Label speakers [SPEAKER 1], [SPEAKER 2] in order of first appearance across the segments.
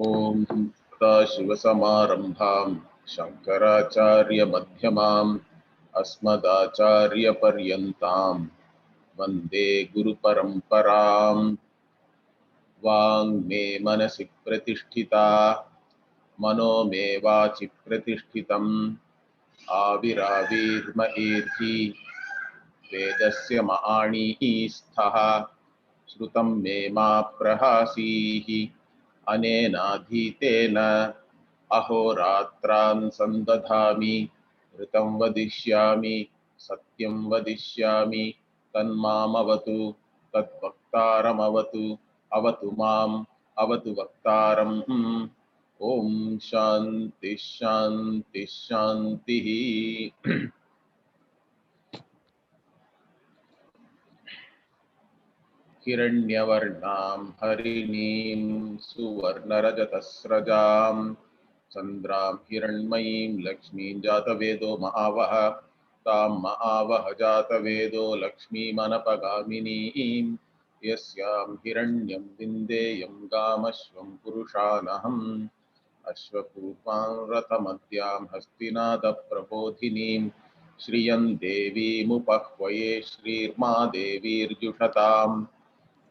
[SPEAKER 1] ओम सदाशिवसमारंभां शंकराचार्यमध्यमाम् अस्मदाचार्यपर्यन्तां वन्दे गुरुपरम्परां। वाङ्मे मनसि प्रतिष्ठिता मनो मे वाचि प्रतिष्ठितम् आविराविर्महेद्धि वेदस्य महाणीः स्थः श्रुतं मे मा प्रहासीः अनेनाधीतेन अहोरात्रान् सन्दधामि ऋतं वदिष्यामि सत्यं वदिष्यामि तन्मामवतु तद्वक्तारमवतु अवतु माम् अवतु वक्तारम्। ओम शांति शांति शांति। हिरण्यवर्णां हरिणीं सुवर्णरजतस्रजां चन्द्रां हिरण्मयीं लक्ष्मीं जातवेदो महावः तां महावः जातवेदो लक्ष्मीमनपगामिनीं यस्यां हिरण्यं विन्देयं गामश्वं पुरुषानहम् अश्वपूर्वां रथमद्यां हस्तिनादप्रबोधिनीं श्रियं देवीमुपह्वये श्रीर्मा देवीर्जुषताम्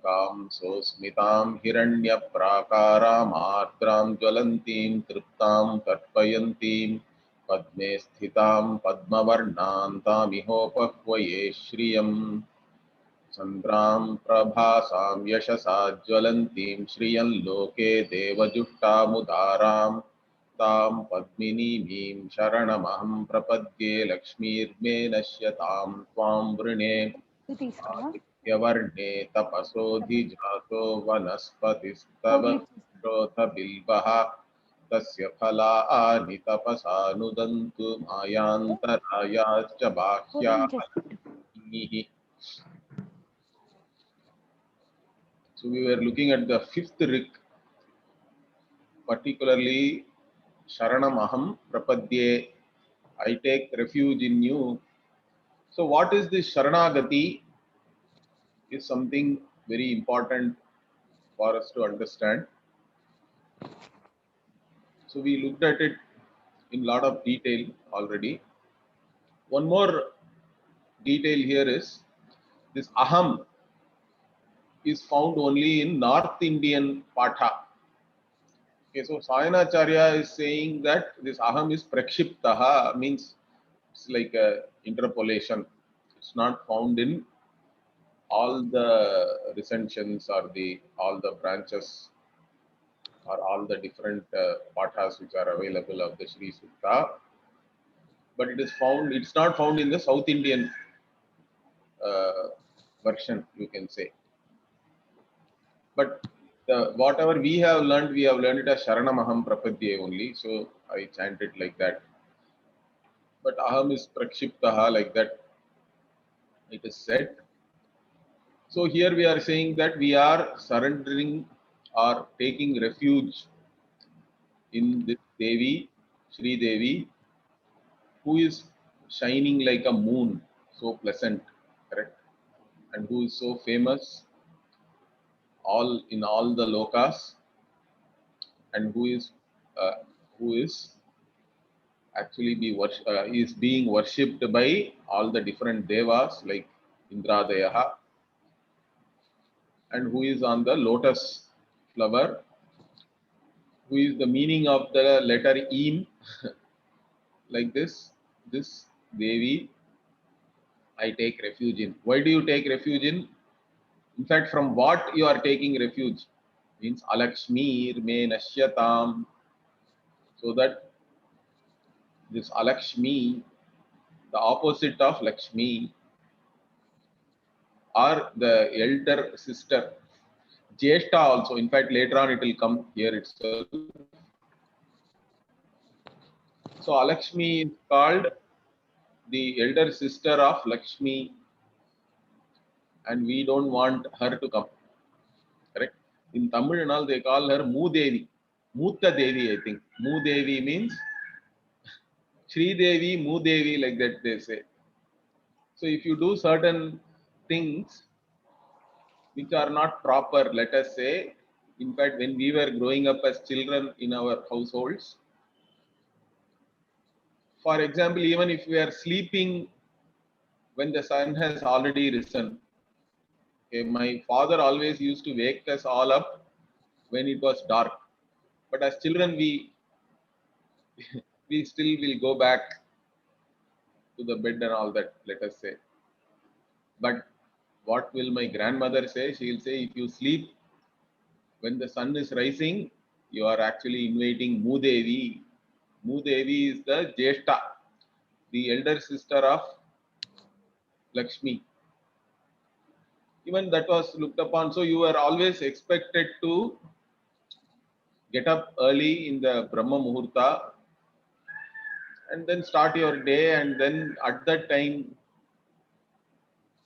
[SPEAKER 1] कां सोऽस्मितां हिरण्यप्राकारामार्द्रां ज्वलन्तीं तृप्तां तर्पयन्तीं पद्मे स्थितां पद्मवर्णां तामिहोपह्वये श्रियम् चन्द्रां प्रभासां यशसा ज्वलन्तीं श्रियं लोके देवजुष्टामुदारां तां पद्मिनीमीं शरणमहं प्रपद्ये लक्ष्मीर्मे नश्यतां त्वां वृणे यवर्णे तपसोऽधिजातो वनस्पतिस्तव बिल्वः तस्य फलानि तपसानुदन्तु मायान्तरायाश्च बाह्याः। So we were looking at the fifth rik, particularly Sharanam Aham Prapadye, I take refuge in you. So what is this Sharanagati is something very important for us to understand. So we looked at it in a lot of detail already. One more detail here is this Aham is found only in North Indian Patha. Okay, so Sayanacharya is saying that this Aham is Prakshiptaha, means it's like a interpolation. It's not found in all the recensions or all the branches or all the different pathas which are available of the Sri Sutta, but it is found. It's not found in the South Indian version, you can say. But whatever we have learned it as Sharanamaham Prapadye only. So I chant it like that. But Aham is Prakshiptaha, like that it is said. So here we are saying that we are surrendering or taking refuge in this Devi, Sri Devi, who is shining like a moon, so pleasant, correct? And who is so famous in all the lokas, and who is actually is being worshipped by all the different devas like Indradayaha, and who is on the lotus flower, who is the meaning of the letter Im, like this Devi I take refuge in. Why do you take refuge in? In fact, from what you are taking refuge? Means Alakshmi me nashyatam. So that this Alakshmi, the opposite of Lakshmi, or the elder sister, Jeshta also. In fact, later on it will come here itself. So Alakshmi is called the elder sister of Lakshmi, and we don't want her to come. Correct? In Tamil and all, they call her Moodevi. Mutta Devi, I think. Moodevi means Sri Devi, Moodevi, like that they say. So if you do certain things which are not proper, let us say, In fact, when we were growing up as children in our households, for example, even if we are sleeping when the sun has already risen, okay, my father always used to wake us all up when it was dark. But as children, we still will go back to the bed and all that, let us say. But what will my grandmother say? She will say, if you sleep when the sun is rising, you are actually inviting Mudevi. Mudevi is the Jeshta, the elder sister of Lakshmi. Even that was looked upon. So you were always expected to get up early in the Brahma Muhurta and then start your day, and then at that time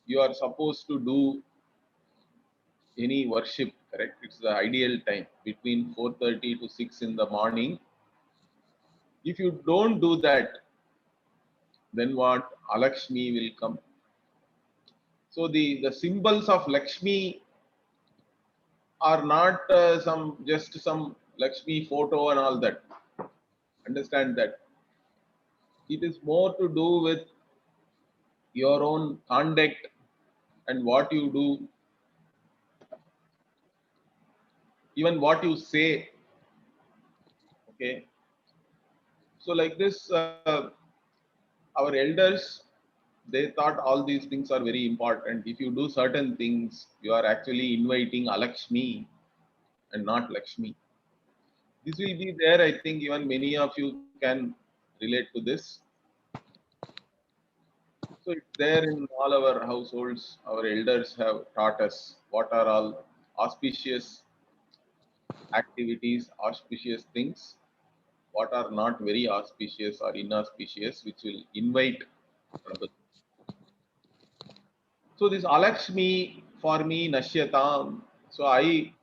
[SPEAKER 1] you are supposed to do any worship, correct? It's the ideal time between 4:30 to 6 in the morning. If you don't do that, then what? Alakshmi will come. So the symbols of Lakshmi are not some Lakshmi photo and all that. Understand that it is more to do with your own conduct and what you do, even what you say. Okay, so like this, our elders, they thought all these things are very important. If you do certain things, you are actually inviting Alakshmi and not Lakshmi. This will be there. I think even many of you can relate to this. So it's there in all our households. Our elders have taught us what are all auspicious activities, auspicious things, what are not very auspicious or inauspicious, which will invite trouble. So this Alakshmi for me Nashyatam. So I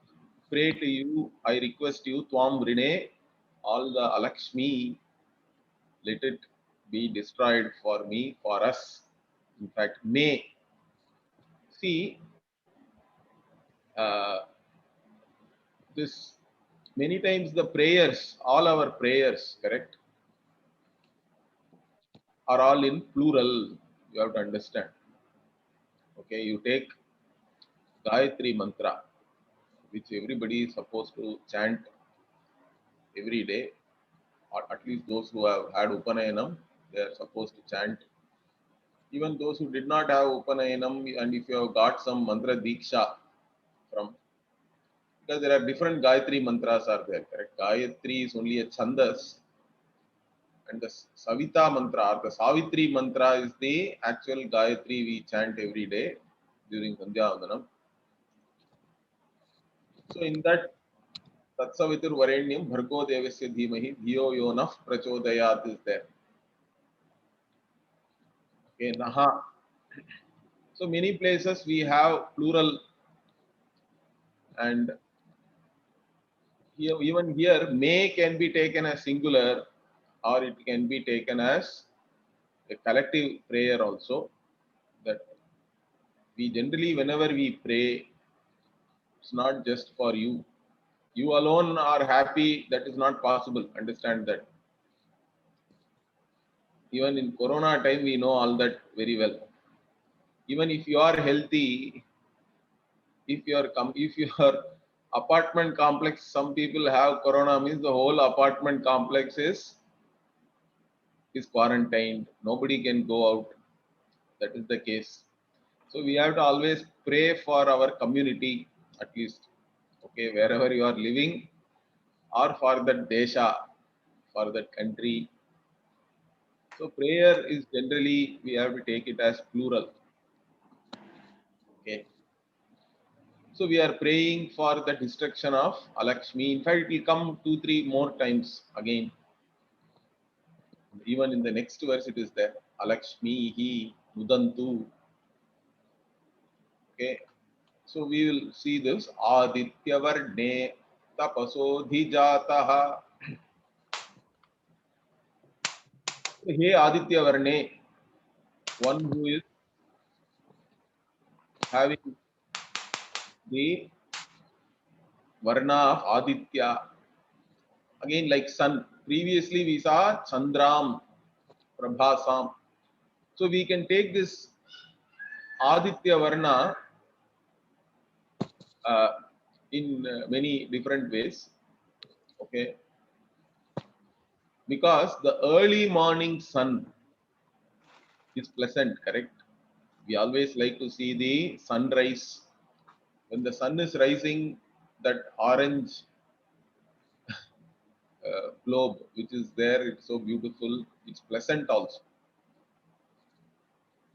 [SPEAKER 1] pray to you, I request you, Tvam Vrine, all the Alakshmi, let it be destroyed for me, for us. In fact, may. See, uh, this many times the prayers, all our prayers, correct, are all in plural. You have to understand. Okay, you take Gayatri mantra, which everybody is supposed to chant every day, or at least those who have had Upanayanam, they are supposed to chant. Even those who did not have Upanayanam, and if you have got some mantra diksha from, because there are different Gayatri mantras are there, correct? Gayatri is only a chandas, and the Savita mantra or the Savitri mantra is the actual Gayatri we chant every day during Sandhya Vandanam. So in that Tatsavitur Varenyam Bhargo Devasya Dhimahi Dhiyo Yonah Prachodayat is there. Okay, Naha. So many places we have plural, and here, even here may can be taken as singular or it can be taken as a collective prayer also. That we generally whenever we pray, it's not just for you. You alone are happy, that is not possible. Understand that. Even in Corona time, we know all that very well. Even if you are healthy, if your apartment complex, some people have Corona, means the whole apartment complex is quarantined. Nobody can go out. That is the case. So we have to always pray for our community, at least. Okay, wherever you are living, or for that desha, for that country. So prayer is generally we have to take it as plural. Okay. So we are praying for the destruction of Alakshmi. In fact, it will come 2, 3 more times again. Even in the next verse, it is there. Alakshmi hi mudantu. Okay. So we will see this. Aditya varne tapasodhijataha. Hey Aditya varne, one who is having the Varna of Aditya. Again, like sun. Previously we saw Chandram, Prabhasam. So we can take this Aditya Varna uh, in many different ways. Okay, because the early morning sun is pleasant, correct? We always like to see the sunrise. When the sun is rising, that orange globe which is there, it's so beautiful, it's pleasant also.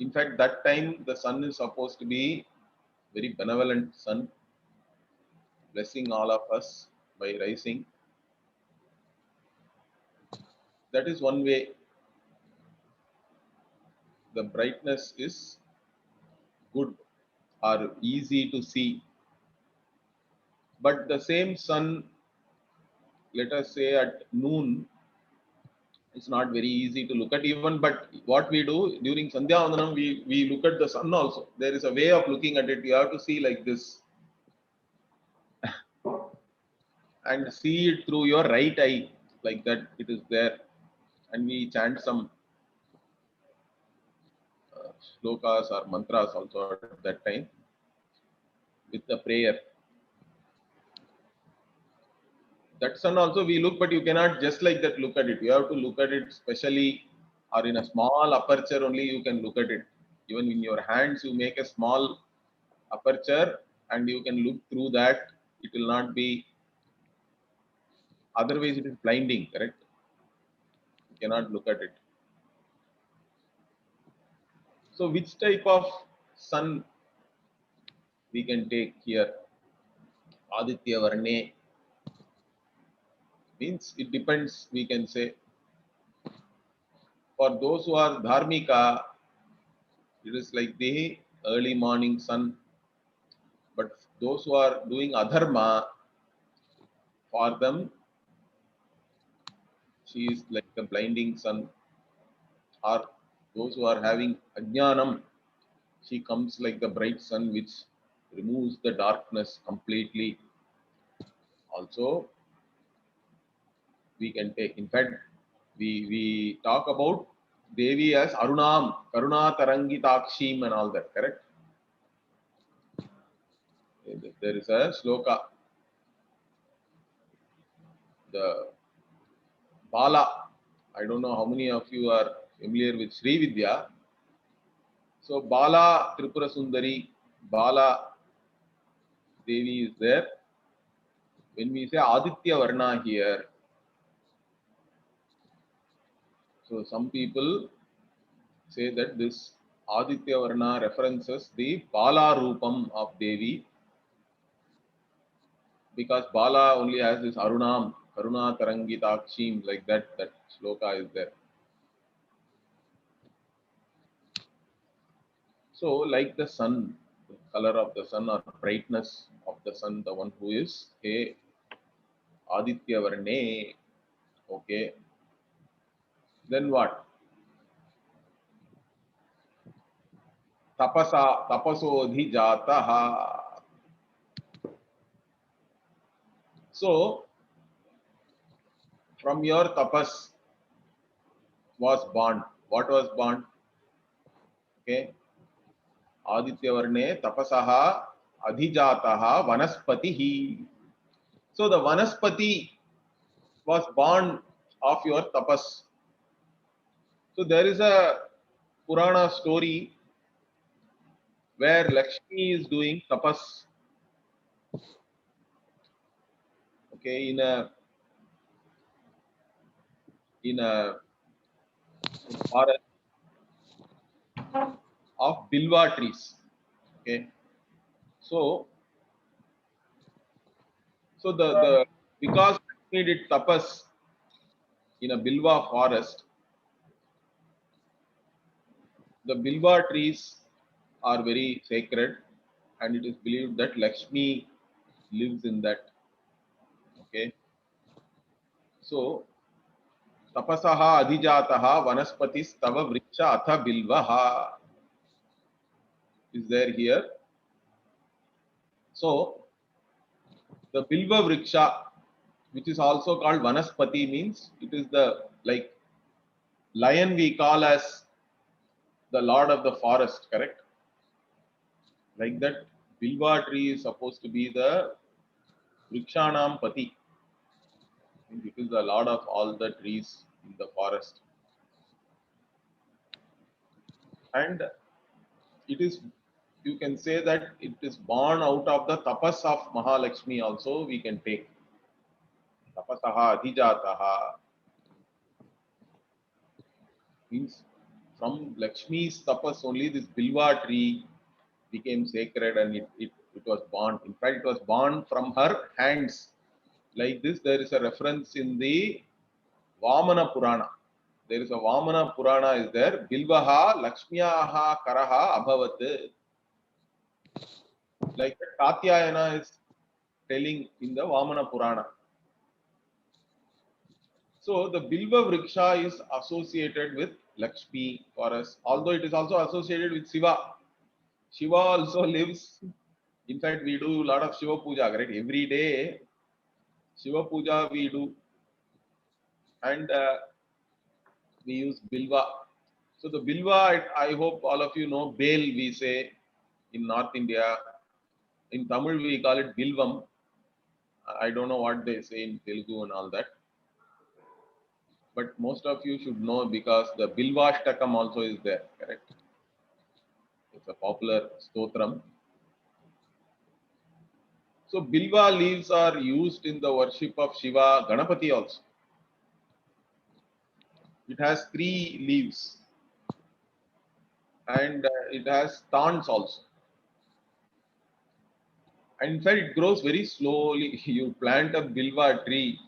[SPEAKER 1] In fact, that time the sun is supposed to be very benevolent sun, blessing all of us by rising. That is one way. The brightness is good or easy to see. But the same sun, let us say at noon, it's not very easy to look at even. But what we do during Sandhya Vandanam, we look at the sun also. There is a way of looking at it. You have to see like this and see it through your right eye, like that it is there. And we chant some slokas or mantras also at that time with the prayer. That sun also we look, but you cannot just like that look at it. You have to look at it specially, or in a small aperture only you can look at it. Even in your hands, you make a small aperture and you can look through that. It will not be, otherwise it is blinding, correct? You cannot look at it. So which type of sun we can take here? Aditya Varne means it depends, we can say. For those who are dharmika, it is like the early morning sun. But those who are doing adharma, for them, she is like the blinding sun. Or those who are having ajnanam, she comes like the bright sun which removes the darkness completely. Also, we can take. In fact, we talk about Devi as Arunam, Karuna Tarangitakshim and all that, correct? There is a sloka. The Bala. I don't know how many of you are familiar with Sri Vidya. So Bala Tripura Sundari, Bala Devi is there. When we say Aditya Varna here, so some people say that this Aditya Varna references the Bala Rupam of Devi, because Bala only has this Arunam, Karuna Tarangitakshim, like that sloka is there. So like the sun, the color of the sun or brightness of the sun, the one who is a Aditya Varne, okay. Then what? Tapasa, tapasodhi jataha. So from your tapas was born. What was born? Okay. Aditya Varne tapasaha adhijataha vanaspatihi. So the vanaspati was born of your tapas. So there is a Purana story where Lakshmi is doing tapas, okay, in a forest of bilwa trees. Okay. So the because Lakshmi did tapas in a bilwa forest, the bilwa trees are very sacred, and it is believed that Lakshmi lives in that. Okay. So tapasaha adhijataha vanaspatis tava vriksha atha bilvaha is there here. So The Bilva Vriksha, which is also called Vanaspati, means it is the like lion we call as the lord of the forest, correct? Like that, Bilva tree is supposed to be the Vrikshanam Pati. It is the lord of all the trees in the forest. And it is, you can say that it is born out of the tapas of Mahalakshmi also we can take. Tapasaha adhijataha means from Lakshmi's tapas only this Bilva tree became sacred and it was born. In fact, it was born from her hands. Like this, there is a reference in the Vamana Purana. There is a Vamana Purana is there. Bilvaha Lakshmiyaha Karaha Abhavat. Like Katyayana is telling in the Vamana Purana. So the Bilva Vriksha is associated with Lakshmi for us, although it is also associated with Shiva. Shiva also lives. In fact, we do a lot of Shiva Puja, right? Every day, Shiva Puja we do, and we use Bilva. So the Bilva, I hope all of you know, Bel we say in North India. In Tamil we call it Bilvam. I don't know what they say in Telugu and all that. But most of you should know because the Bilvashtakam also is there, correct? It's a popular stotram. So Bilva leaves are used in the worship of Shiva Ganapati also. It has 3 leaves and it has thorns also. And in fact, it grows very slowly. You plant a Bilva tree.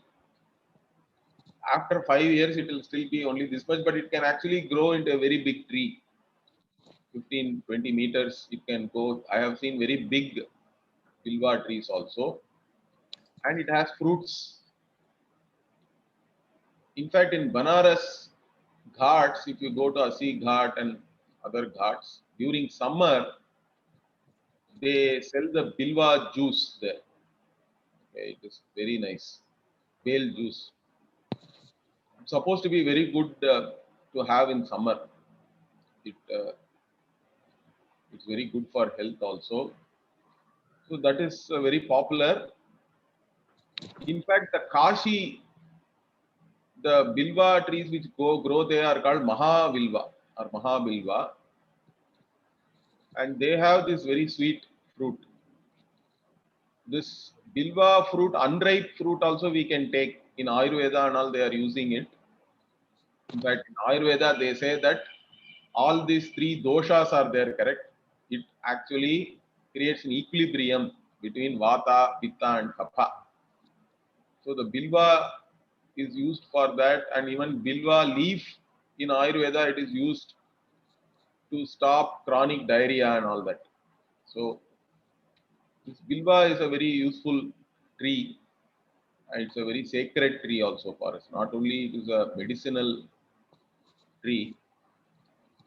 [SPEAKER 1] After 5 years, it will still be only this much, but it can actually grow into a very big tree. 15, 20 meters it can go. I have seen very big Bilva trees also. And it has fruits. In fact, in Banaras Ghats, if you go to Asi Ghat and other ghats, during summer, they sell the Bilva juice there. Okay, it is very nice. Bale juice. It's supposed to be very good to have in summer. It it's very good for health also. So that is very popular. In fact, the Kashi, the Bilva trees which grow there are called Mahabilva or Mahabilva, and they have this very sweet fruit. This Bilva fruit, unripe fruit also we can take in Ayurveda and all they are using it. In fact, in Ayurveda they say that all these 3 doshas are there, correct? It actually creates an equilibrium between Vata, Pitta and Kapha. So the Bilva is used for that, and even Bilva leaf in Ayurveda it is used to stop chronic diarrhea and all that. So this Bilva is a very useful tree. And it's a very sacred tree also for us. Not only it is a medicinal tree,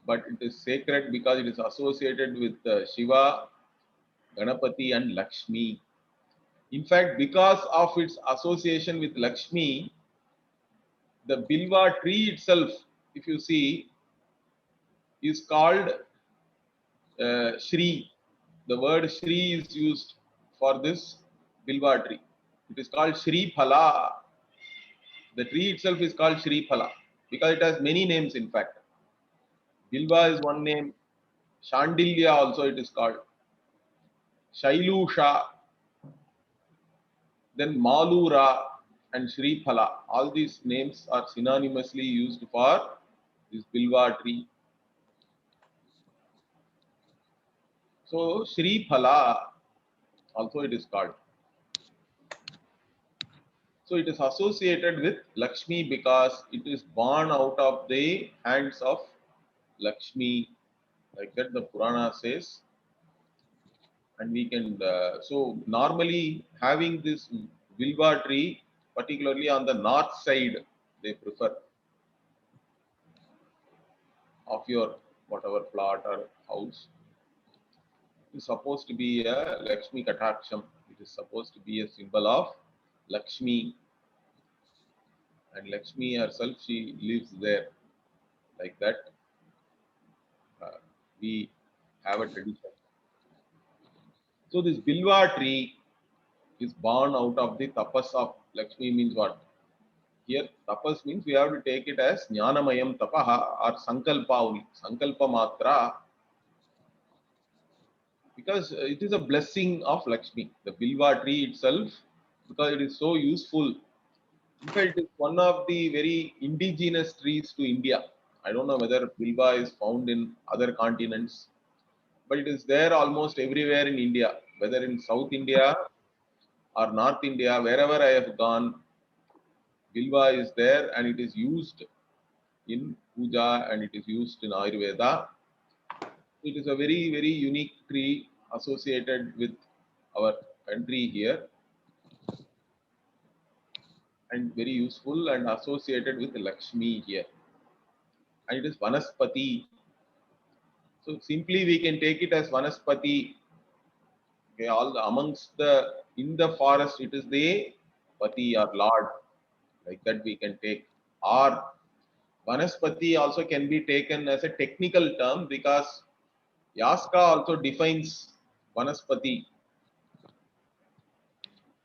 [SPEAKER 1] but it is sacred because it is associated with Shiva, Ganapati and Lakshmi. In fact, because of its association with Lakshmi, the Bilva tree itself, if you see, is called Shri. The word Shri is used for this Bilva tree. It is called Shri Phala. The tree itself is called Shri Phala because it has many names in fact. Bilva is one name. Shandilya also it is called. Shailusha, then Malura and Shri Phala. All these names are synonymously used for this Bilva tree. So Shri Phala also it is called. So it is associated with Lakshmi because it is born out of the hands of Lakshmi. Like that the Purana says. And we can, so normally having this Bilva tree, particularly on the north side, they prefer of your whatever plot or house. It's supposed to be a Lakshmi Kataksham. It is supposed to be a symbol of Lakshmi, and Lakshmi herself, she lives there, like that. We have a tradition. So this Bilva tree is born out of the tapas of Lakshmi. Means what? Here tapas means we have to take it as Jnanamayam tapaha or Sankalpa only. Sankalpa matra, because it is a blessing of Lakshmi. The Bilva tree itself, because it is so useful. In fact, it is one of the very indigenous trees to India. I don't know whether Bilva is found in other continents, but it is there almost everywhere in India, whether in South India or North India, wherever I have gone, Bilva is there and it is used in puja and it is used in Ayurveda. It is a very, very unique tree associated with our country here and very useful and associated with Lakshmi here. And it is Vanaspati. So simply we can take it as Vanaspati. Okay, all amongst the in the forest, it is the Pati or Lord, like that we can take. Or Vanaspati also can be taken as a technical term because Yaska also defines Vanaspati.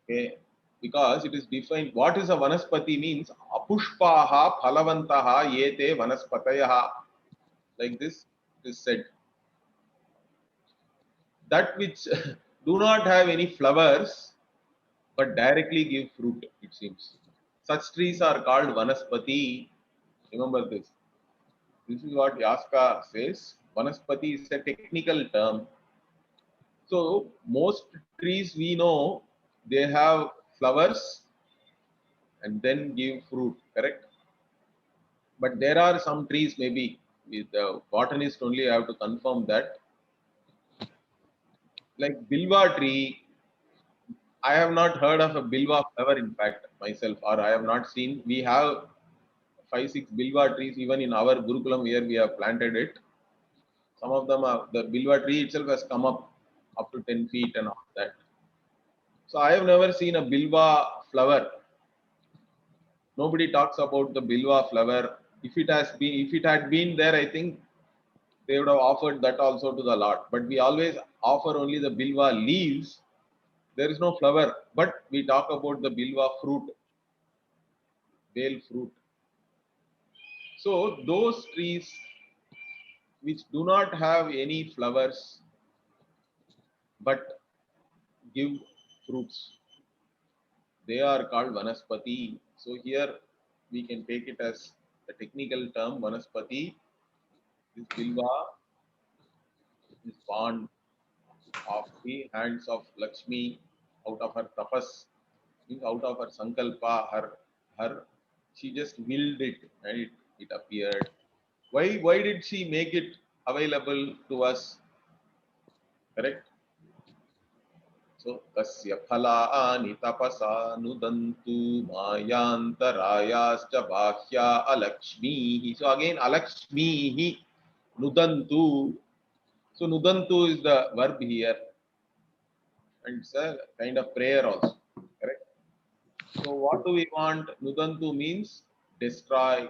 [SPEAKER 1] Okay, because it is defined. What is a Vanaspati means? Apushpaha phalavantaha yete vanaspatayaha. Like this it is said. That which do not have any flowers but directly give fruit, it seems. Such trees are called Vanaspati. Remember this. This is what Yaska says. Vanaspati is a technical term. So most trees we know they have flowers and then give fruit, correct? But there are some trees maybe with the botanist only have to confirm that. Like Bilva tree, I have not heard of a Bilva flower in fact myself, or I have not seen. We have 5, 6 Bilva trees even in our Gurukulam where we have planted it. Some of them are, the Bilva tree itself has come up to 10 feet and all that. So I have never seen a Bilva flower. Nobody talks about the Bilva flower. If it had been there, I think they would have offered that also to the Lord. But we always offer only the Bilva leaves. There is no flower, but we talk about the Bilva fruit, bale fruit. So those trees which do not have any flowers but give fruits, they are called Vanaspati. So here we can take it as a technical term. Vanaspati, this Bilva is born of the hands of Lakshmi out of her tapas, means out of her sankalpa, her she just willed it and it appeared. Why did she make it available to us? Correct? So tasya phalani tapasa nudantu mayantarayascha bahya alakshmi. So again alakshmi nudantu. So nudantu is the verb here and it's a kind of prayer also. Correct? So what do we want? Nudantu means destroy.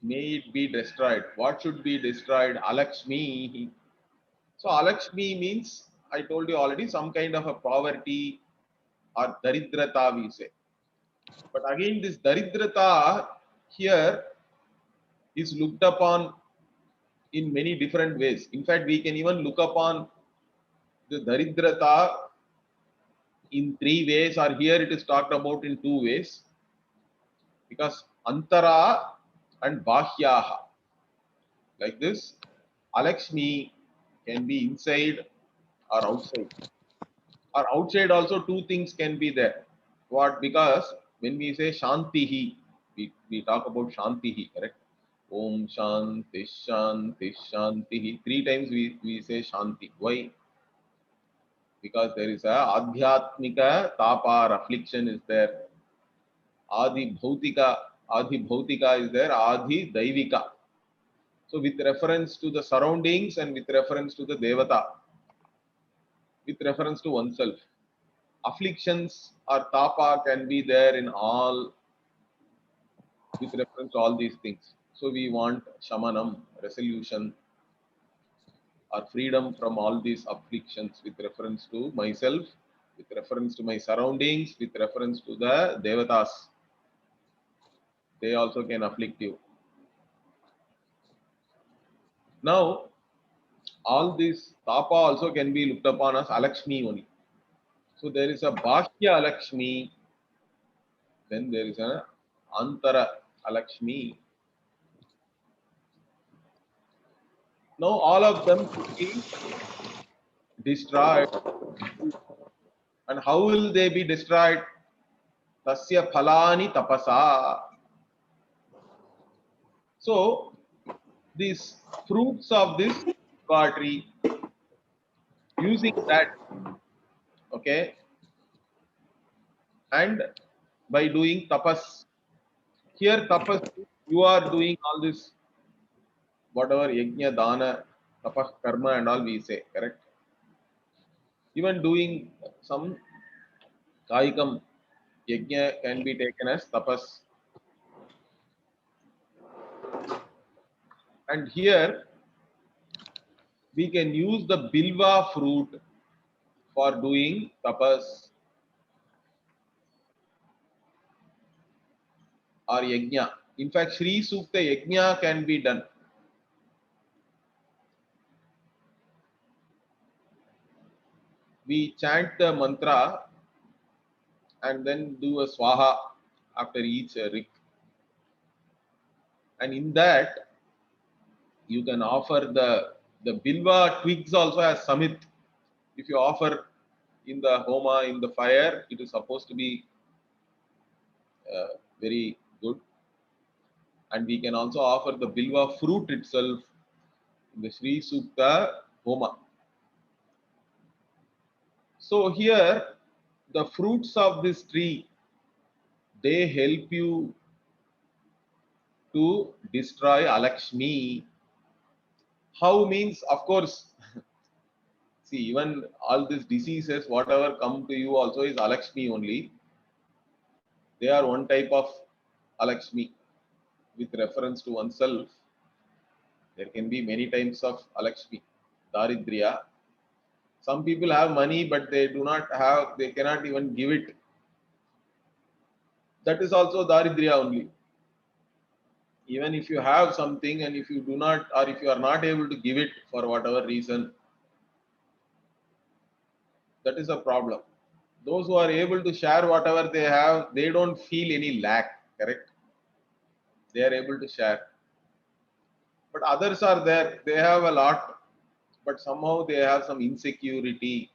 [SPEAKER 1] May it be destroyed. What should be destroyed? Alakshmi. So Alakshmi means, I told you already, some kind of a poverty or daridrata we say. But again this daridrata here is looked upon in many different ways. In fact, we can even look upon the daridrata in 3 ways, or here it is talked about in 2 ways. Because antara and bahyaha, like this, Alakshmi can be inside or outside. Or outside also two things can be there. What? Because when we say Shantihi, we talk about Shantihi, correct? Om Shanti Shanti Shantihi. 3 times we say Shanti. Why? Because there is a Adhyatmika Tapar, affliction is there. Adi Bhautika is there. Adi Daivika. So with reference to the surroundings and with reference to the Devata. with reference to oneself. Afflictions or tapa can be there in all with reference to all these things. So we want shamanam, resolution, or freedom from all these afflictions with reference to myself, with reference to my surroundings, with reference to the devatas. They also can afflict you. Now, all these tapa also can be looked upon as alakshmi only. So there is a bahya alakshmi, then there is a antara alakshmi. Now all of them could be destroyed. And how will they be destroyed? Tasya phalani tapasa. So these fruits of this tree, using that, okay, and by doing tapas. Here tapas, you are doing all this, whatever yajna, dana, tapas, karma and all we say, correct? Even doing some kaikam yajna can be taken as tapas. And here we can use the bilva fruit for doing tapas or yajna. In fact, Sri Sukta yajna can be done. We chant the mantra and then do a swaha after each rik. And in that, you can offer the bilva twigs also as samit. If you offer in the homa, in the fire, it is supposed to be very good. And we can also offer the bilva fruit itself in the Sri Sukta homa. So here, the fruits of this tree, they help you to destroy Alakshmi. How means, of course, see, even all these diseases, whatever come to you also is Alakshmi only. They are one type of Alakshmi with reference to oneself. There can be many types of Alakshmi. Daridriya. Some people have money, but they do not have, they cannot even give it. That is also Daridriya only. Even if you have something and if you do not, or if you are not able to give it for whatever reason, that is a problem. Those who are able to share whatever they have, they don't feel any lack, correct? They are able to share. But others are there, they have a lot, but somehow they have some insecurity,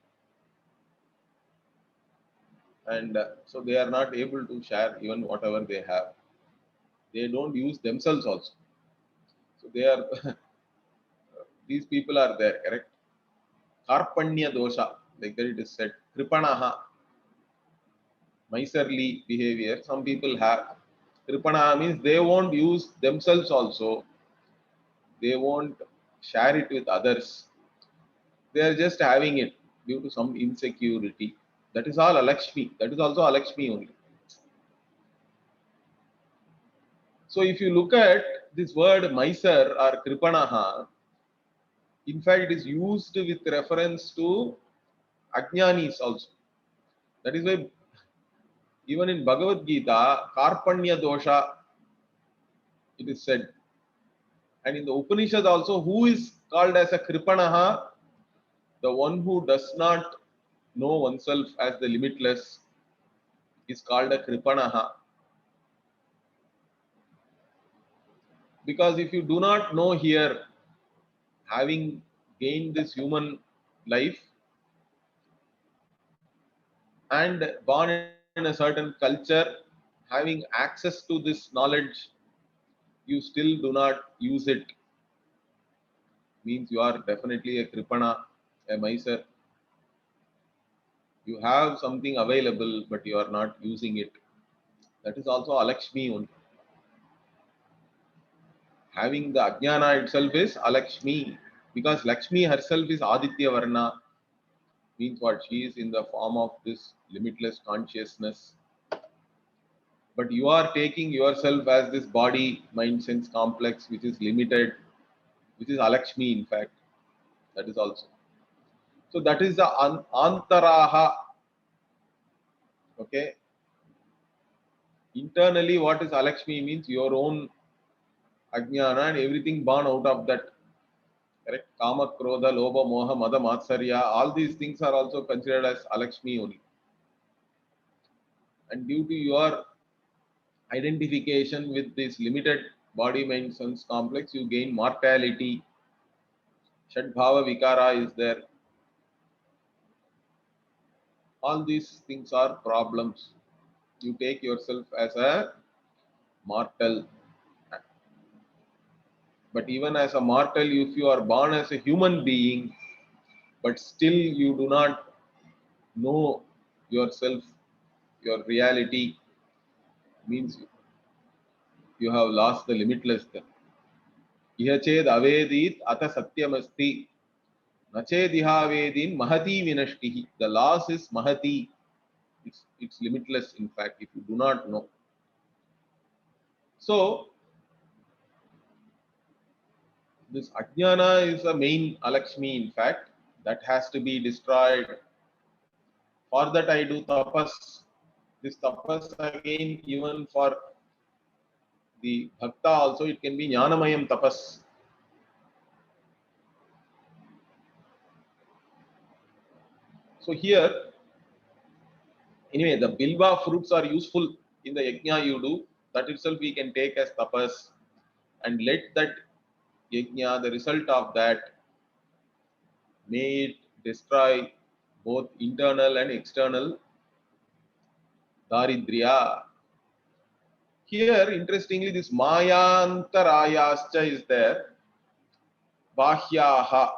[SPEAKER 1] and so they are not able to share even whatever they have. They don't use themselves also. So they are, these people are there, correct? Karpanya dosha, like that it is said. Kripanaha, miserly behavior, some people have. Kripanaha means they won't use themselves also. They won't share it with others. They are just having it due to some insecurity. That is all Alakshmi. That is also Alakshmi only. So if you look at this word Mysar or Kripanaha, in fact, it is used with reference to Ajnanis also. That is why even in Bhagavad Gita, Karpanya dosha, it is said. And in the Upanishad also, who is called as a Kripanaha? The one who does not know oneself as the limitless is called a Kripanaha. Because if you do not know here, having gained this human life and born in a certain culture, having access to this knowledge, you still do not use it, means you are definitely a Kripana, a miser. You have something available, but you are not using it. That is also Alakshmi only. Having the Ajnana itself is Alakshmi, because Lakshmi herself is Aditya Varna. means what? She is in the form of this limitless consciousness. But you are taking yourself as this body, mind, sense complex, which is limited, which is Alakshmi, in fact. That is also. So that is the antaraha. Okay. Internally, what is Alakshmi means your own ajnana and everything born out of that. Correct? Kama, Krodha, Lobha, Moha, Mada, Matsarya. All these things are also considered as Alakshmi only. And due to your identification with this limited body, mind, sense complex, you gain mortality. Shadbhava Vikara is there. All these things are problems. You take yourself as a mortal. But even as a mortal, if you are born as a human being, but still you do not know yourself, your reality, means you have lost the limitless. Iha ched avedit ata satyamasti. Nachedihavedin mahati vinashtihi. The loss is mahati. It's limitless, in fact, if you do not know. So, this ajnana is the main Alakshmi, in fact, that has to be destroyed. For that, I do tapas. This tapas again, even for the bhakta also, it can be jnanamayam tapas. So, here, anyway, the bilva fruits are useful in the yajna you do. That itself we can take as tapas and let that yajna, the result of that, may it destroy both internal and external daridriya. Here, interestingly, this mayantarayascha is there. Bahyaha.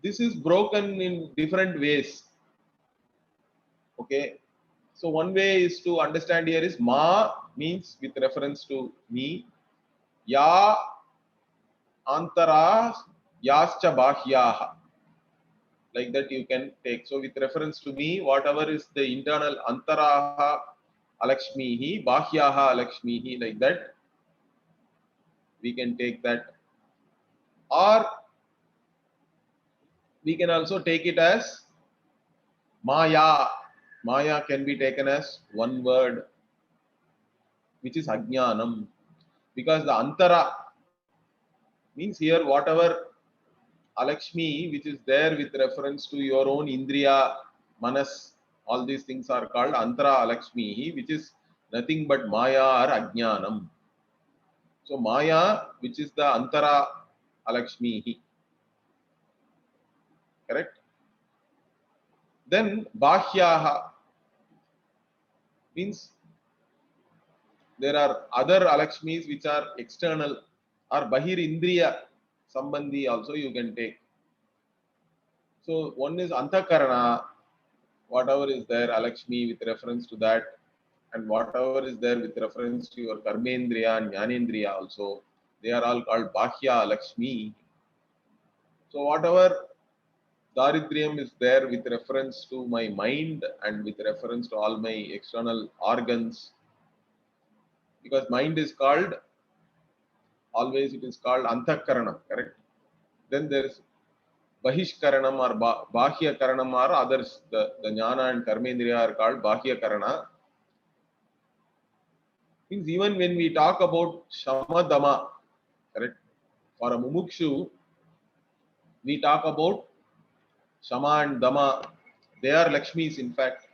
[SPEAKER 1] This is broken in different ways. Okay. So one way is to understand here is ma means with reference to me. Ya antara yascha bahyaha. Like that you can take. So with reference to me, whatever is the internal antaraha alakshmihi, bahyaha alakshmihi, like that, we can take that. Or we can also take it as maya. Maya can be taken as one word, which is ajnanam. Because the antara means here whatever alakshmi which is there with reference to your own indriya, manas, all these things are called antara alakshmi, which is nothing but maya or ajnanam. So maya, which is the antara alakshmi, correct? Then bahyaha means there are other alakshmis which are external, or bahir indriya sambandhi also you can take. So one is antakarana, whatever is there alakshmi with reference to that, and whatever is there with reference to your karmendriya and jnanendriya also, they are all called bahya alakshmi. So whatever daridriyam is there with reference to my mind and with reference to all my external organs, because mind is called, always it is called antakaranam, correct? Then there is bahishkaranam or bahya karanam or others, the jnana and karmendriya are called bahya karana. Means even when we talk about shamadama, correct? For a mumukshu, we talk about shama and dama. They are Lakshmis, in fact.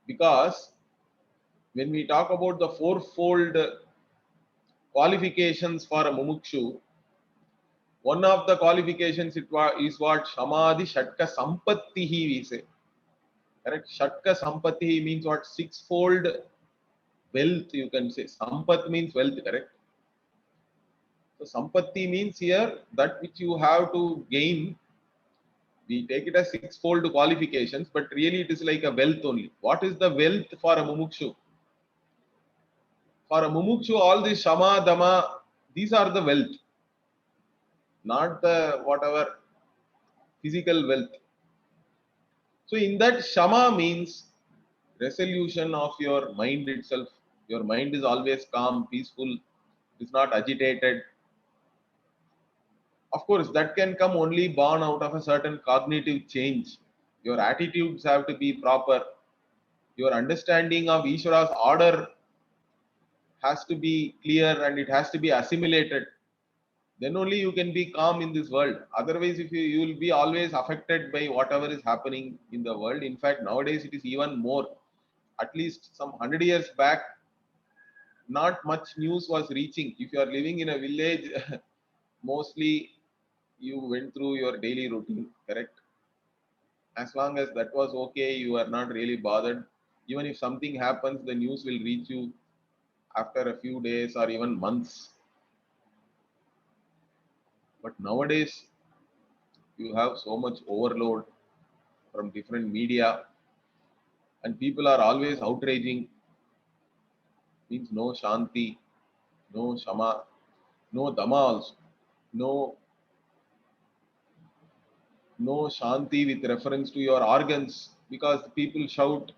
[SPEAKER 1] Because when we talk about the fourfold qualifications for a mumukshu, one of the qualifications is what Samadhi Shatka Sampattihi we say. Correct? Shatka Sampattihi means what? Sixfold wealth, you can say. Sampat means wealth, correct? So Sampatti means here that which you have to gain. We take it as sixfold qualifications, but really it is like a wealth only. What is the wealth for a mumukshu? For a mumukshu, all the shama, dama, these are the wealth, not the whatever physical wealth. So in that, Shama means resolution of your mind itself. Your mind is always calm, peaceful, it is not agitated. Of course, that can come only born out of a certain cognitive change. Your attitudes have to be proper. Your understanding of Ishvara's order has to be clear and it has to be assimilated. Then only you can be calm in this world. Otherwise, if you will be always affected by whatever is happening in the world. In fact, nowadays it is even more. At least some 100 years back, not much news was reaching. If you are living in a village, mostly you went through your daily routine, correct? As long as that was okay, you are not really bothered. Even if something happens, the news will reach you after a few days or even months. But nowadays, you have so much overload from different media, and people are always outraging. Means no shanti, no shama, no dama also, no no shanti with reference to your organs, because people shout.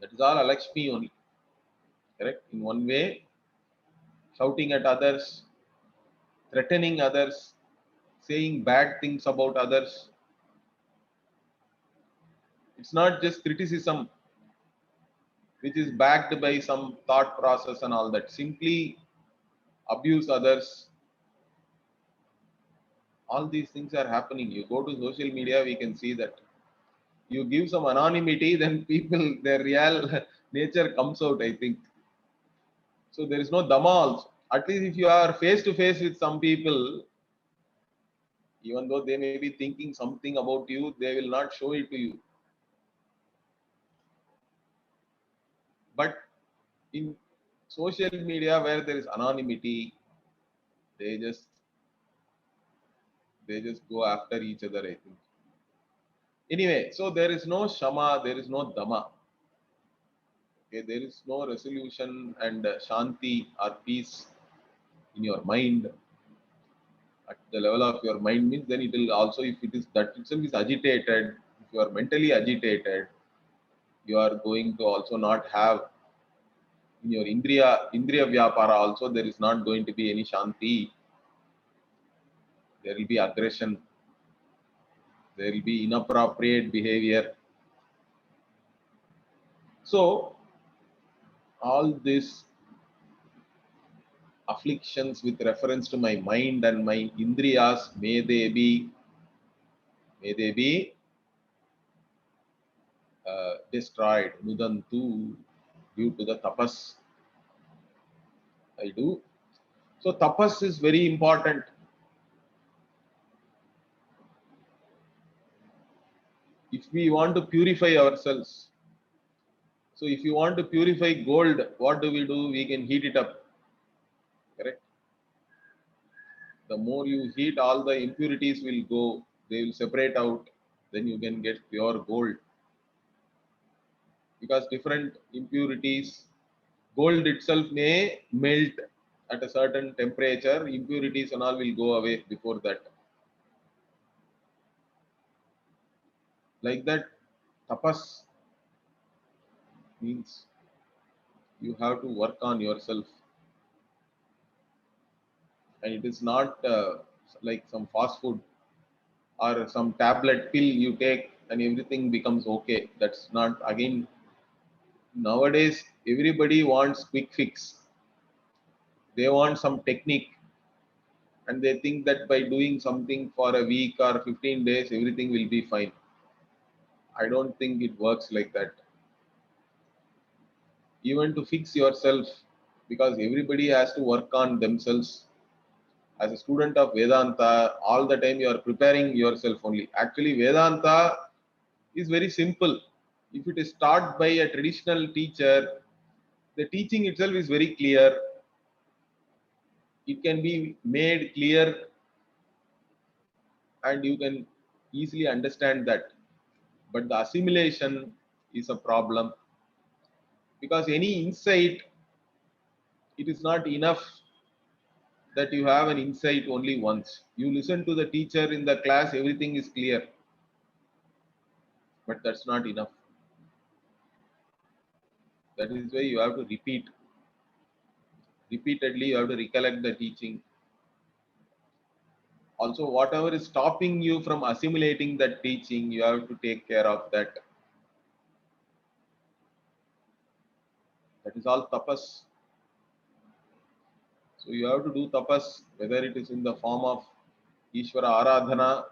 [SPEAKER 1] That is all Alakshmi only, correct? In one way, shouting at others, threatening others, saying bad things about others. It's not just criticism which is backed by some thought process and all that. Simply abuse others. All these things are happening. You go to social media, we can see that. You give some anonymity, then people, their real nature comes out, I think. So there is no dhamma also. At least if you are face to face with some people, even though they may be thinking something about you, they will not show it to you. But in social media where there is anonymity, they just they just go after each other, I think. Anyway, so there is no shama, there is no dhamma. Okay, there is no resolution and shanti or peace in your mind. At the level of your mind means, then it will also, if it is that itself is agitated, if you are mentally agitated, you are going to also not have in your indriya vyapara also, there is not going to be any shanti. There will be aggression, there will be inappropriate behavior. So all these afflictions with reference to my mind and my indriyas, may they be destroyed, nudantu, due to the tapas I do. So tapas is very important. If we want to purify ourselves, so if you want to purify gold, what do? We can heat it up, correct? The more you heat, all the impurities will go, they will separate out, then you can get pure gold. Because different impurities, gold itself may melt at a certain temperature, impurities and all will go away before that. Like that, tapas means you have to work on yourself, and it is not like some fast food or some tablet pill you take and everything becomes okay. That's not. Again, nowadays everybody wants quick fix. They want some technique, and they think that by doing something for a week or 15 days everything will be fine. I don't think it works like that. Even to fix yourself, because everybody has to work on themselves. As a student of Vedanta, all the time you are preparing yourself only. Actually, Vedanta is very simple. If it is taught by a traditional teacher, the teaching itself is very clear. It can be made clear and you can easily understand that. But the assimilation is a problem, because any insight, it is not enough that you have an insight only once. You listen to the teacher in the class, everything is clear. but that's not enough. That is why you have to repeat. Repeatedly, you have to recollect the teaching. Also, whatever is stopping you from assimilating that teaching, you have to take care of that. That is all tapas. So you have to do tapas, whether it is in the form of Ishvara Aradhana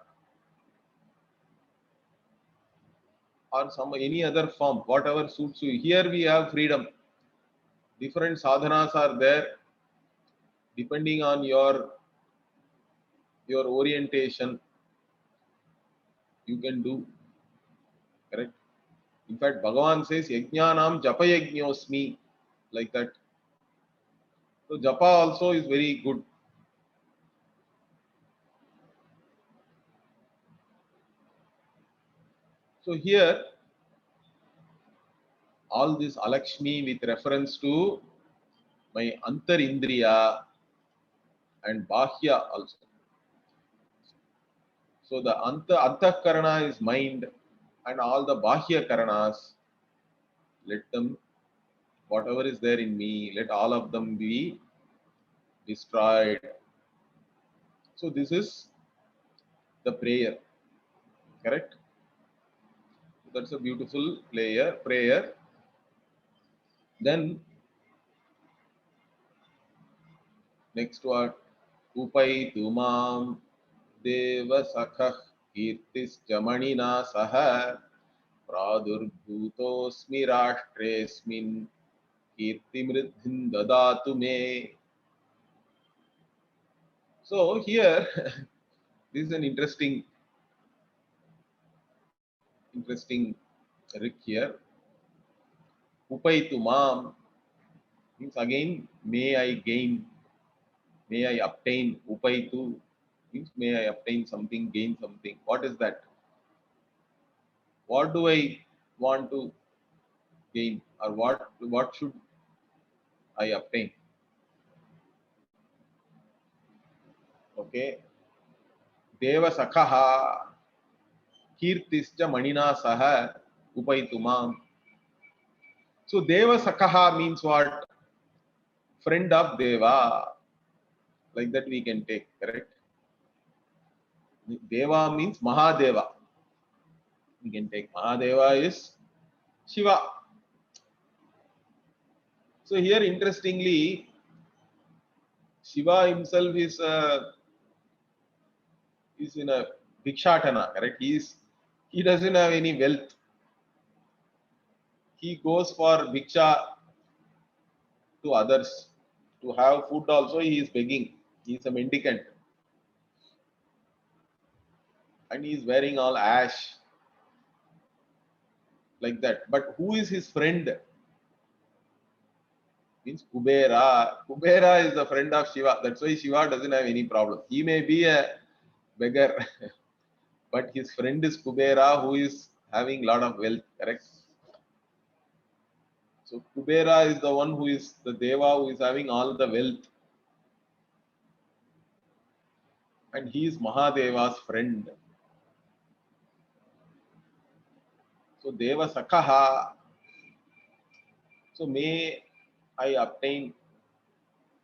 [SPEAKER 1] or some any other form, whatever suits you. Here we have freedom. Different sadhanas are there depending on your orientation. You can do, correct. In fact, Bhagavan says, Yajnanam Japa Yajñosmi, like that. So Japa also is very good. So here, all this Alakshmi with reference to my Antar Indriya and Bahya also. So the Antahkarana is mind, and all the Bahya Karanas, let them, whatever is there in me, let all of them be destroyed. So this is the prayer, correct? That's a beautiful prayer. Then next word, Upaitu mam deva sakhah kirtis jamanina saha pradurbhutosmi rashtresmin kirtimriddhin dadatu me. So here, this is an interesting rick here. Upaitu mam means again, may I gain, may I obtain. Upaitu means may I obtain something, gain something. What is that? What do I want to gain, or what should I obtain? Okay. Deva Sakaha Kirtisja Manina Saha Upaitumam. So Deva Sakaha means what? Friend of Deva. Like that we can take, correct? Deva means Mahadeva. We can take Mahadeva is Shiva. So here interestingly, Shiva himself is in a Bhikshatana, correct? He doesn't have any wealth. He goes for Bhiksha to others. To have food also he is begging. He is a mendicant. And he is wearing all ash. Like that. But who is his friend? Means Kubera. Kubera is the friend of Shiva. That's why Shiva doesn't have any problem. He may be a beggar. But his friend is Kubera, who is having lot of wealth, correct? So Kubera is the one who is the Deva who is having all the wealth. And he is Mahadeva's friend. So Deva Sakaha. So may I obtain,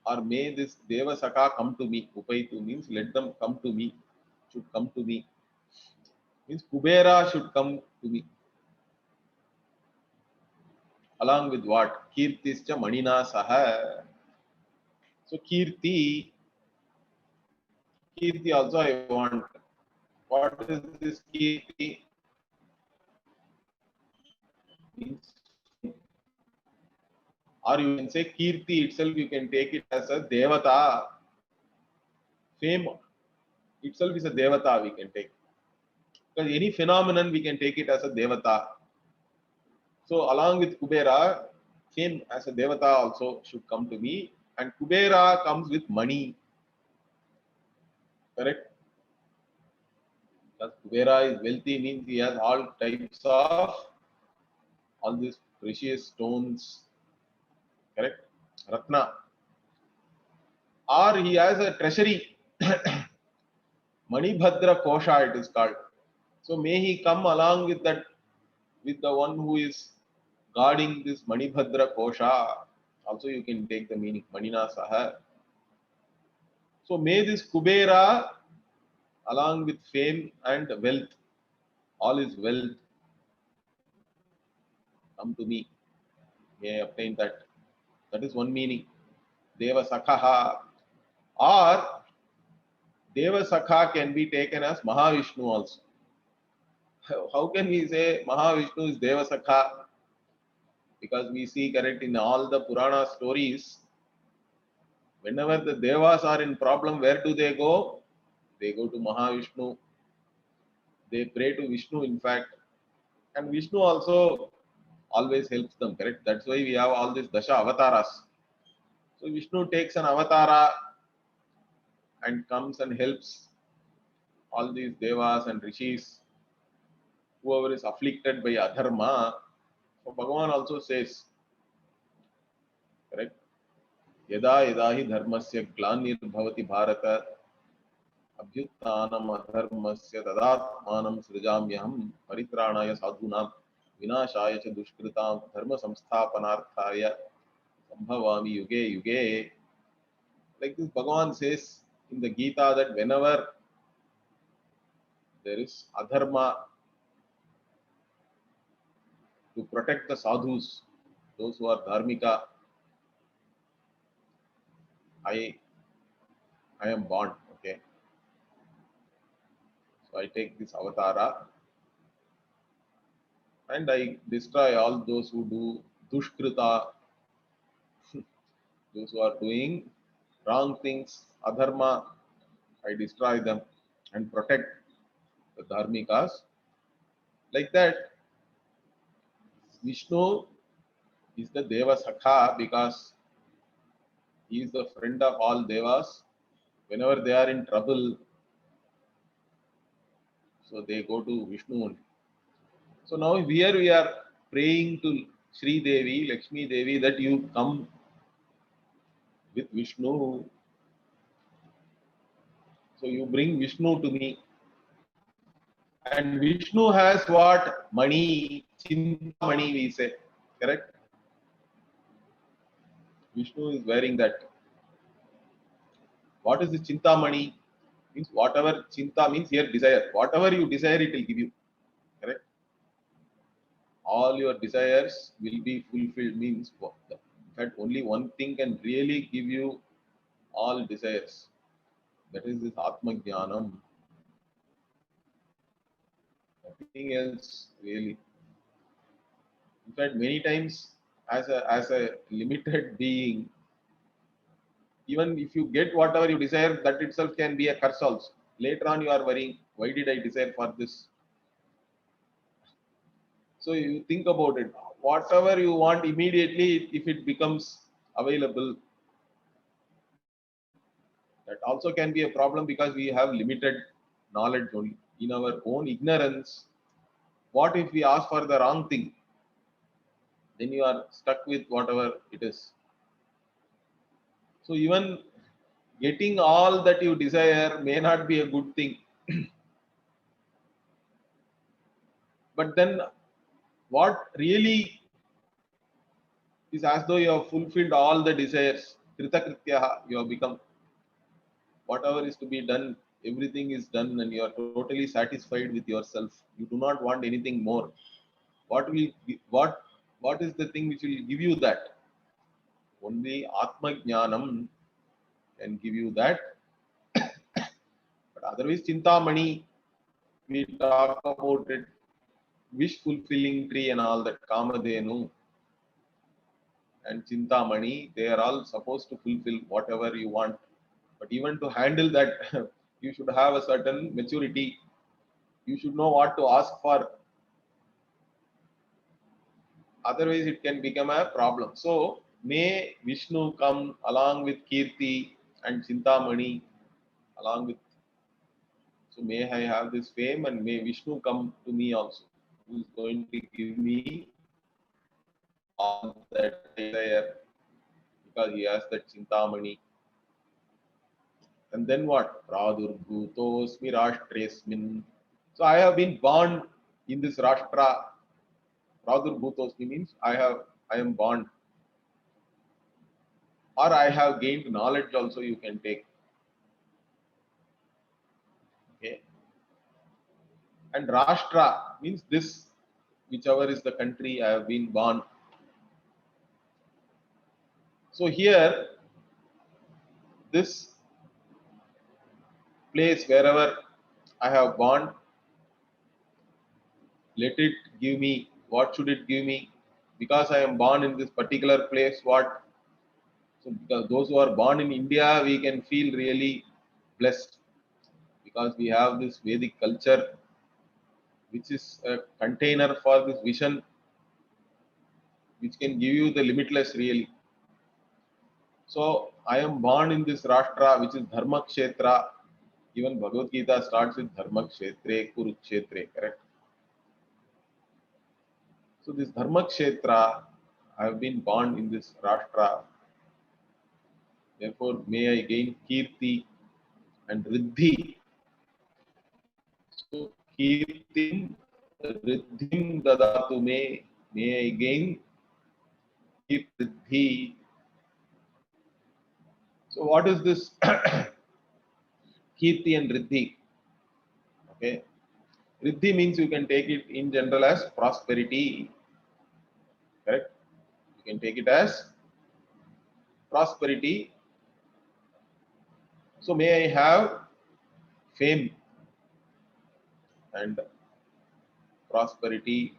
[SPEAKER 1] or may this Deva Saka come to me. Upaitu means let them come to me, should come to me. Means Kubera should come to me. Along with what? Kirtischa Manina Saha. So Kirti also I want. What is this Kirti? Means, or you can say Kirti itself, you can take it as a Devata. Fame itself is a Devata, we can take. Because any phenomenon, we can take it as a Devata. So along with Kubera, fame as a Devata also should come to me. And Kubera comes with money. Correct? Because Kubera is wealthy means he has all types of all these precious stones. Correct? Ratna. Or he has a treasury. Manibhadra Kosha it is called. So may he come along with that with the one who is guarding this Manibhadra Kosha. Also you can take the meaning Manina Saha. So may this Kubera along with fame and wealth, all is wealth, come to me. May I obtain that. That is one meaning. Deva Sakha. Or Deva Sakha can be taken as Mahavishnu also. How can we say Mahavishnu is Deva Sakha? Because we see correct in all the Purana stories, whenever the Devas are in problem, where do they go? They go to Mahavishnu. They pray to Vishnu, in fact. And Vishnu also always helps them, correct? That's why we have all these Dasha avatars. So Vishnu takes an avatara and comes and helps all these devas and rishis, whoever is afflicted by adharma. So Bhagavan also says, correct? Yada yada hi dharmasya glanir bharata abhyuttanam adharmasya tadatmanam srijamyaham paritranaya sadhunam vinashaya cha dushkritam dharma samsthapanarthaya sambhavami yuge yuge. Like this, Bhagavan says in the Gita that whenever there is adharma, to protect the sadhus, those who are dharmika, I am born. Okay, so I take this avatara and I destroy all those who do dushkrita, those who are doing wrong things, adharma. I destroy them and protect the dharmikas. Like that, Vishnu is the Deva Sakha because he is the friend of all devas. Whenever they are in trouble, so they go to Vishnu only. So now here we are praying to Sri Devi, Lakshmi Devi, that you come with Vishnu. So you bring Vishnu to me. And Vishnu has what? Mani, Chintamani we say. Correct? Vishnu is wearing that. What is the Chintamani? Means whatever Chinta means here desire. Whatever you desire, it will give you. Correct? All your desires will be fulfilled. Means in fact only one thing can really give you all desires. That is this Atma Jnanam. Nothing else really. In fact, many times as a limited being, even if you get whatever you desire, that itself can be a curse also. Later on, you are worrying, why did I desire for this? So you think about it. Whatever you want immediately, if it becomes available, that also can be a problem because we have limited knowledge only. In our own ignorance, what if we ask for the wrong thing? Then you are stuck with whatever it is. So even getting all that you desire may not be a good thing. But then what really is as though you have fulfilled all the desires. Kritakrityaha, you have become. Whatever is to be done, everything is done and you are totally satisfied with yourself. You do not want anything more. What is the thing which will give you that? Only Atma Jnanam can give you that. But otherwise, Chintamani, we talk about it, wish fulfilling tree and all that, Kamadhenu and Chintamani, they are all supposed to fulfill whatever you want. But even to handle that, you should have a certain maturity. You should know what to ask for. Otherwise, it can become a problem. So, may Vishnu come along with Kirti and Chintamani, along with. So, may I have this fame and may Vishnu come to me also, who is going to give me all that I desire because he has that Chintamani. And then what? Pradurbhutosmi Rashtresmin. So I have been born in this Rashtra. Pradurbhutosmi means I am born, or I have gained knowledge also you can take. Okay. And Rashtra means this, whichever is the country I have been born. So here, this place wherever I have born, let it give me, what should it give me? Because I am born in this particular place, what? So because those who are born in India, we can feel really blessed because we have this Vedic culture, which is a container for this vision, which can give you the limitless really. So I am born in this Rashtra, which is Dharma Kshetra. Even Bhagavad Gita starts with Dharma Kshetre, Kurukshetre, correct? So this Dharma Kshetra, I have been born in this Rashtra. Therefore, may I gain Kirti and Riddhi. So Kirtim, Riddhim Dadatu me, may I gain Kirti. So what is this Kirti and Riddhi? Okay. Riddhi means you can take it in general as prosperity. Correct? You can take it as prosperity. So may I have fame and prosperity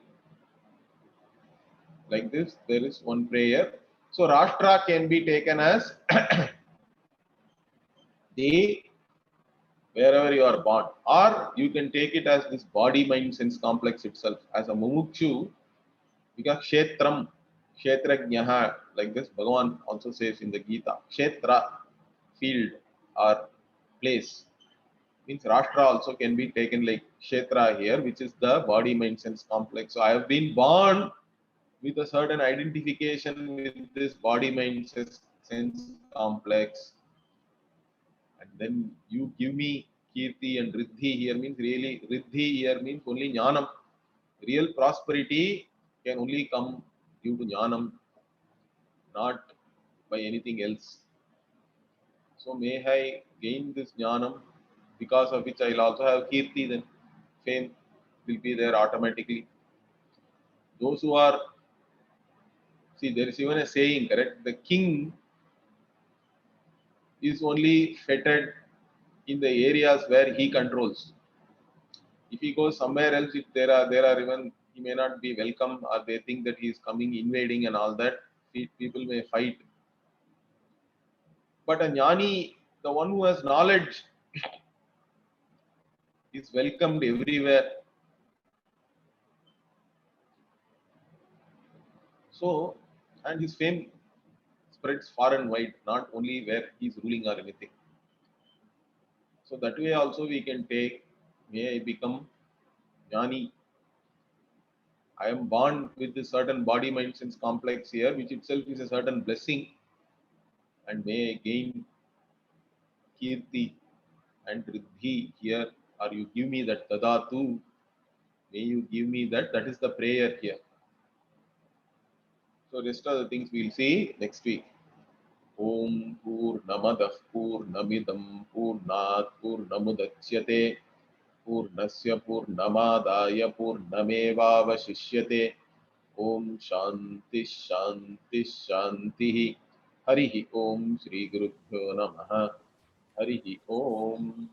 [SPEAKER 1] like this. There is one prayer. So Rashtra can be taken as the wherever you are born, or you can take it as this body mind sense complex itself as a mumukshu, because kshetram, kshetrajnaha, like this Bhagavan also says in the Gita, kshetra, field or place, means Rashtra also can be taken like kshetra here, which is the body mind sense complex. So I have been born with a certain identification with this body mind sense complex, and then you give me Kirti and Riddhi here means really Riddhi here means only Jnanam. Real prosperity can only come due to Jnanam, not by anything else. So may I gain this Jnanam, because of which I'll also have Kirti, then fame will be there automatically. Those who are, see, there is even a saying, correct? The king is only feted in the areas where he controls. If he goes somewhere else, if there are even, he may not be welcome, or they think that he is coming invading and all that, people may fight. But a jnani, the one who has knowledge, is welcomed everywhere. So, and his fame spreads far and wide, not only where he is ruling or anything. So that way also we can take, may I become jnani. I am born with this certain body mind sense complex here, which itself is a certain blessing, and may I gain Kirti and Riddhi here, or you give me that Tadatu, may you give me that. That is the prayer here. So rest of the things we'll see next week. Om Purnamadah Purnamidam Purnat Purnamudachyate Purnasya Purnamadaya Purnamevavashishyate. Om Shanti Shanti Shanti. Harihi Om Shri Gurubhyo Namaha. Harihi Om.